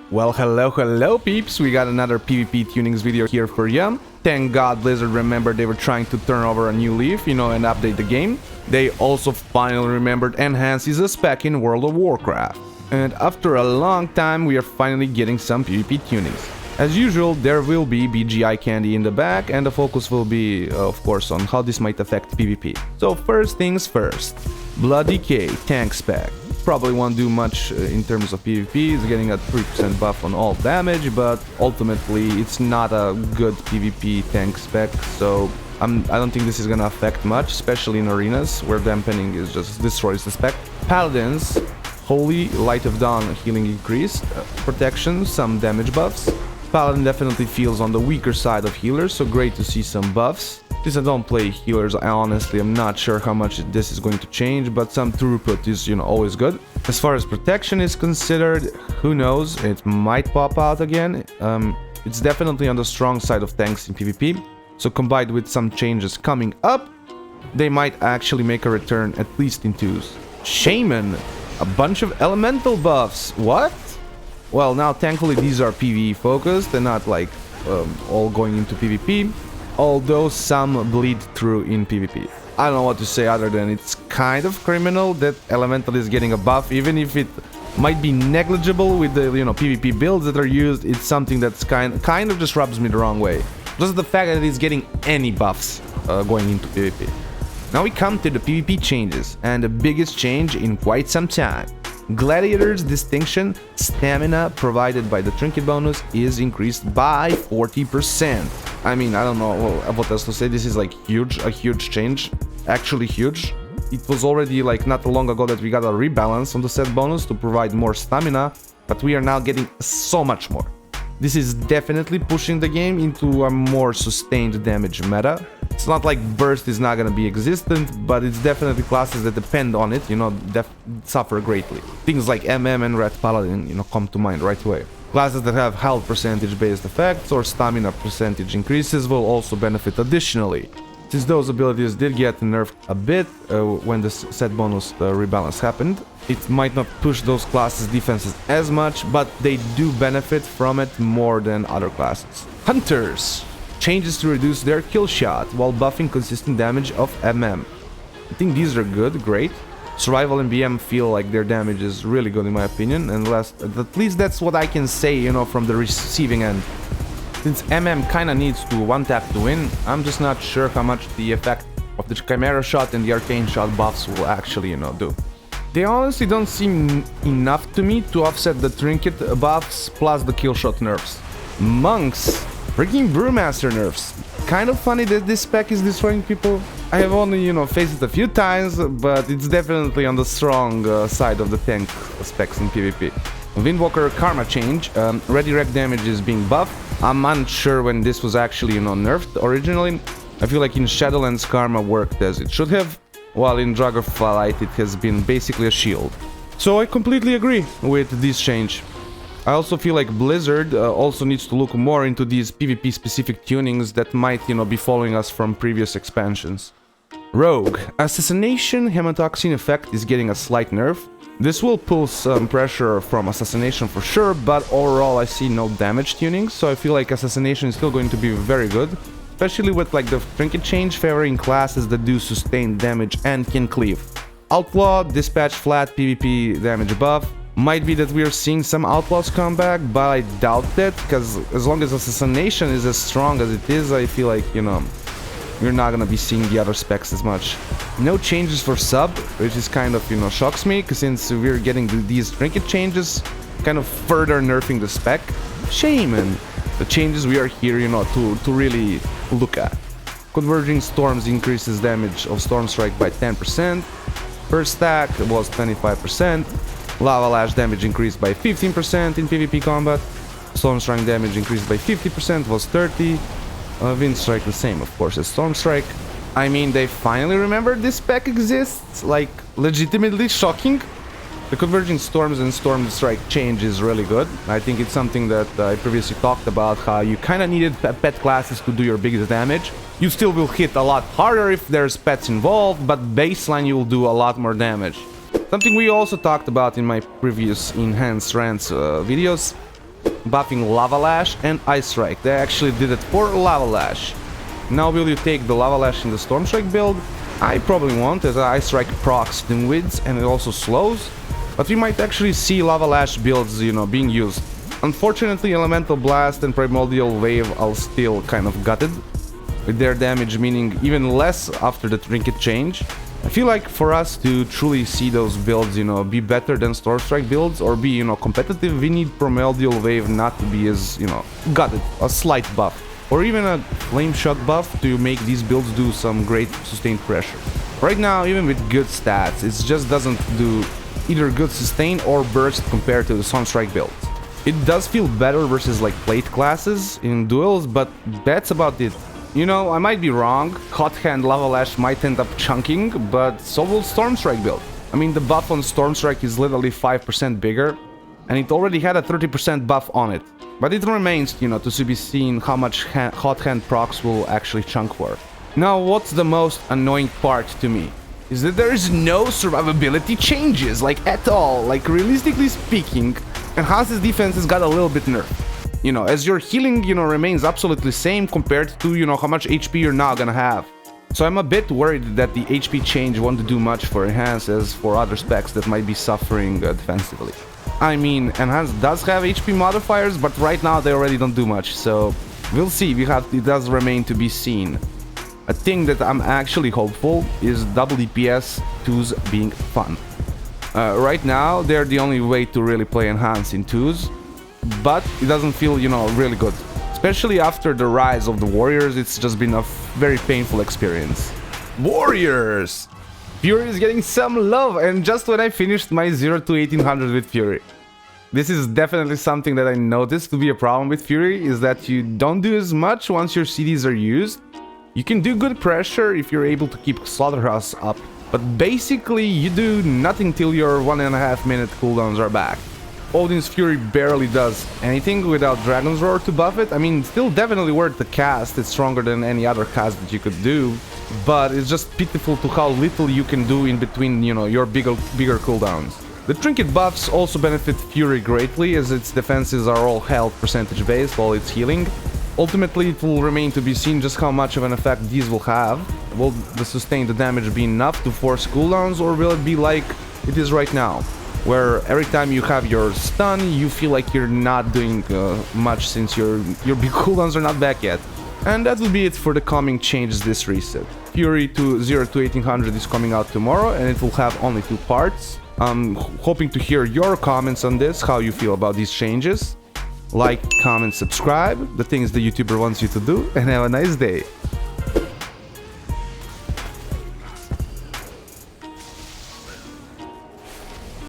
Well, hello peeps, we got another PvP tunings video here for you. Thank God Blizzard remembered they were trying to turn over a new leaf, and update the game. They also finally remembered Enhance is a spec in World of Warcraft. And after a long time, we are finally getting some PvP tunings. As usual, there will be BGI candy in the back, and the focus will be, of course, on how this might affect PvP. So first things first, Blood Decay tank spec. Probably won't do much in terms of PvP, it's getting a 3% buff on all damage, but ultimately it's not a good PvP tank spec, so I don't think this is gonna affect much, especially in arenas, where dampening is just destroys the spec. Paladins, Holy Light of Dawn healing increased, protection, some damage buffs. Paladin definitely feels on the weaker side of healers, so great to see some buffs. Since I don't play healers, I'm not sure how much this is going to change, but some throughput is, always good. As far as protection is considered, who knows, it might pop out again. It's definitely on the strong side of tanks in PvP, so combined with some changes coming up, they might actually make a return at least in twos. Shaman, a bunch of elemental buffs, what? Well, now thankfully these are PvE focused and not like all going into PvP. Although some bleed through in PvP. I don't know what to say other than it's kind of criminal that Elemental is getting a buff, even if it might be negligible with the PvP builds that are used. It's something that's kind of just rubs me the wrong way. Just the fact that it's getting any buffs going into PvP. Now we come to the PvP changes, and the biggest change in quite some time. Gladiator's distinction stamina provided by the Trinket bonus is increased by 40%. I mean, I don't know what else to say. This is like a huge change. Actually huge. It was already like not long ago that we got a rebalance on the set bonus to provide more stamina, but we are now getting so much more. This is definitely pushing the game into a more sustained damage meta. It's not like burst is not gonna be existent, but it's definitely classes that depend on it, suffer greatly. Things like MM and Red Paladin, come to mind right away. Classes that have health percentage based effects or stamina percentage increases will also benefit additionally. Since those abilities did get nerfed a bit when the set bonus rebalance happened, it might not push those classes' defenses as much, but they do benefit from it more than other classes. Hunters! Changes to reduce their kill shot while buffing consistent damage of MM. I think these are good, great. Survival and BM feel like their damage is really good in my opinion, and at least that's what I can say, from the receiving end. Since MM kinda needs to one-tap to win, I'm just not sure how much the effect of the Chimera shot and the Arcane shot buffs will actually, do. They honestly don't seem enough to me to offset the Trinket buffs plus the kill shot nerfs. Monks! Freaking Brewmaster nerfs. Kind of funny that this spec is destroying people. I have only, faced it a few times, but it's definitely on the strong side of the tank specs in PvP. Windwalker Karma change, ready rec damage is being buffed. I'm unsure when this was actually, nerfed originally. I feel like in Shadowlands Karma worked as it should have, while in Dragonflight it has been basically a shield. So I completely agree with this change. I also feel like Blizzard also needs to look more into these PvP specific tunings that might, be following us from previous expansions. Rogue. Assassination Hematoxin effect is getting a slight nerf. This will pull some pressure from Assassination for sure, but overall I see no damage tuning, so I feel like Assassination is still going to be very good. Especially with like the Trinket change favoring classes that do sustained damage and can cleave. Outlaw, Dispatch flat PvP damage buff. Might be that we are seeing some Outlaws come back, but I doubt that, because as long as Assassination is as strong as it is, I feel like, we're not gonna be seeing the other specs as much. No changes for sub, which is kind of, shocks me, because since we're getting these Trinket changes, kind of further nerfing the spec. Shaman! The changes we are here, to really look at. Converging Storms increases damage of Storm Strike by 10%. First stack was 25%. Lava Lash damage increased by 15% in PvP combat. Storm Strike damage increased by 50%, was 30%. Wind Strike the same, of course, as Storm Strike. I mean, they finally remembered this spec exists, like, legitimately shocking. The Converging Storms and Storm Strike change is really good. I think it's something that I previously talked about, how you kinda needed pet classes to do your biggest damage. You still will hit a lot harder if there's pets involved, but baseline you will do a lot more damage. Something we also talked about in my previous Enhanced Rants videos. buffing Lava Lash and Ice Strike. They actually did it for Lava Lash. Now will you take the Lava Lash in the Storm Strike build? I probably won't, as Ice Strike procs Dim Widths and it also slows. But we might actually see Lava Lash builds, being used. Unfortunately, Elemental Blast and Primordial Wave are still kind of gutted with their damage, meaning even less after the Trinket change. I feel like for us to truly see those builds, be better than Storm Strike builds or be, competitive, we need Primordial Wave not to be as, gutted, a slight buff. Or even a Flame Shock buff to make these builds do some great sustained pressure. Right now, even with good stats, it just doesn't do either good sustain or burst compared to the Storm Strike builds. It does feel better versus like plate classes in duels, but that's about it. I might be wrong, Hot Hand Lava Lash might end up chunking, but so will Storm Strike build. I mean, the buff on Storm Strike is literally 5% bigger, and it already had a 30% buff on it. But it remains, to be seen how much Hot Hand procs will actually chunk for. Now, what's the most annoying part to me? Is that there is no survivability changes, like at all. Like, realistically speaking, Enhance's defense has got a little bit nerfed. As your healing, remains absolutely same compared to, how much HP you're now gonna have. So I'm a bit worried that the HP change won't do much for Enhance as for other specs that might be suffering defensively. I mean, Enhance does have HP modifiers, but right now they already don't do much, so we'll see. It does remain to be seen. A thing that I'm actually hopeful is double DPS 2s being fun. Right now, they're the only way to really play Enhance in 2s, but it doesn't feel, really good. Especially after the rise of the Warriors, it's just been a very painful experience. Warriors! Fury is getting some love, and just when I finished my 0 to 1800 with Fury. This is definitely something that I noticed to be a problem with Fury, is that you don't do as much once your CDs are used. You can do good pressure if you're able to keep Slaughterhouse up, but basically you do nothing till your 1.5 minute cooldowns are back. Odin's Fury barely does anything without Dragon's Roar to buff it. I mean, still definitely worth the cast, it's stronger than any other cast that you could do, but it's just pitiful to how little you can do in between, your bigger cooldowns. The Trinket buffs also benefit Fury greatly, as its defenses are all health percentage based while it's healing. Ultimately, it will remain to be seen just how much of an effect these will have. Will the sustained damage be enough to force cooldowns, or will it be like it is right now, where every time you have your stun, you feel like you're not doing much since your big cooldowns are not back yet. And that will be it for the coming changes this reset. Fury to 0 to 1800 is coming out tomorrow, and it will have only 2 parts. I'm hoping to hear your comments on this, how you feel about these changes. Like, comment, subscribe, the things the YouTuber wants you to do, and have a nice day.